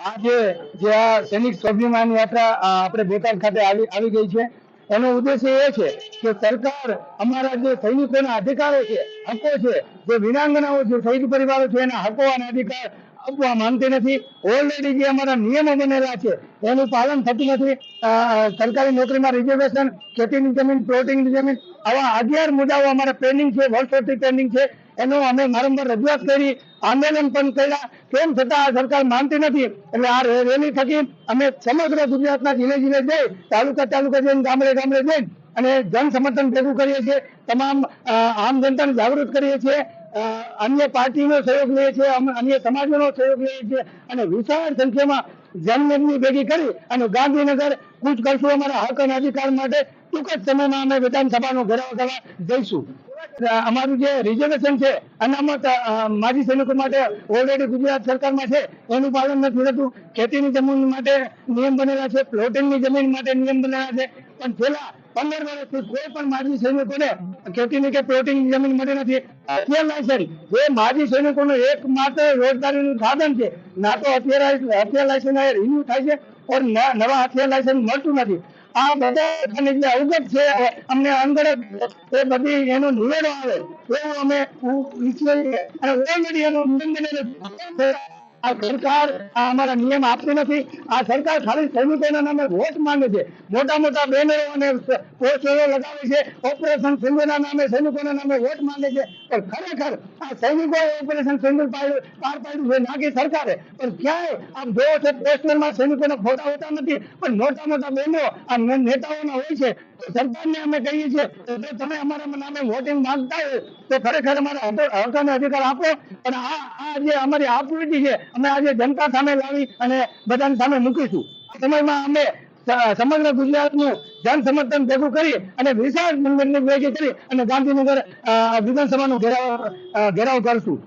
આજે જે આ સૈનિક સ્વાભિમાન યાત્રા આપણે બોટાદ ખાતે આવી ગઈ છે, એનો ઉદ્દેશ્ય એ છે કે સરકાર અમારા જે સૈનિકોના અધિકારો છે, હકો છે, જે વીરાંગનાઓ છે, શહીદ પરિવારો છે, એના હકો અને અધિકાર આપવા માંગતી નથી. ઓલરેડી જે અમારા નિયમો બનેલા છે એનું પાલન થતું નથી. સરકારી નોકરીમાં રિઝર્વેશન, ખેતીની જમીન, પ્લોટિંગની જમીન, આવા 11 મુદ્દાઓ અમારા પેન્ડિંગ છે, વર્ષોથી પેન્ડિંગ છે. એનો અમે વારંવાર રજૂઆત કરી, આંદોલન પણ કર્યા, તેમ છતાં આ સરકાર માનતી નથી. એટલે આ રેલી થકી અમે સમગ્ર ગુજરાતના જિલ્લે જિલ્લે જઈ, તાલુકા જઈને, ગામડે જઈ અને જન સમર્થન ભેગું કરીએ છીએ. તમામ આમ જનતાને જાગૃત કરીએ છીએ. અન્ય પાર્ટીનો સહયોગ લઈએ છીએ, અન્ય સમાજોનો સહયોગ લઈએ છીએ અને વિશાળ સંખ્યામાં જનમેદની ભેગી કરી અને ગાંધીનગર કૂચ કરશું. અમારા હક અને અધિકાર માટે ટૂંક જ સમયમાં અમે વિધાનસભાનો ઘેરાવ કરવા જઈશું. અમારું જે રિઝર્વેશન છે, અનામત માજી સૈનિકો માટે ઓલરેડી ગુજરાત સરકારમાં છે, એનું પાલન નથી થતું. ખેતીની જમીન માટે નિયમ બનેલા છે, પ્લોટિંગની જમીન માટે નિયમ બનેલા છે, પણ છેલ્લા 15 વર્ષથી કોઈ પણ માજી સૈનિકોને ખેતીની કે પ્લોટિંગની જમીન મળે નથી. હથિયાર લાયસન્સ જે માજી સૈનિકોનું એકમાત્ર રોજગારીનું સાધન છે, ના તો હથિયાર લાયસન્સ રિન્યુ થાય છે और નવા હથિયાર લાયસન્સ મળતું નથી. આ બધા જે અવગત છે, અમને અનગઢ એ બધી એનો નિવેડો આવે એવું અમે ઈચ્છીએ છીએ અને ઓલરેડી એનો નિયમ બનેલો છે. આ સરકાર અમારા નિયમ આપતી નથી. આ સરકાર ખાલી સૈનિકોના નામે વોટ માંગે છે, મોટા મોટા બેનરો અને પોસ્ટરો લગાવે છે, ઓપરેશન સિંધુના નામે સૈનિકોના નામે વોટ માંગે છે. પણ ખરેખર આ સૈનિકોએ ઓપરેશન સિંધુ પાર પાડ્યું છે, ના કે સરકારે. પણ ક્યાંય આમ જોવો છો પોસ્ટરમાં સૈનિકોના ફોટા હોતા નથી, પણ મોટા મોટા બહેનો આ નેતાઓના હોય છે. સરકારને અમે કહીએ છીએ જો તમે અમારા નામે વોટિંગ માંગતા હોય તો ખરેખર અમારા હક અને અધિકાર આપો. અને આ જે અમારી આપવીતી છે, અમે આજે જનતા સામે લાવી અને બધાની સામે મૂકીશું. સમયમાં અમે સમગ્ર ગુજરાતનું જન સમર્થન ભેગું કરી અને વિશાળ ભેગી કરી અને ગાંધીનગર વિધાનસભાનો ઘેરાવ કરશું.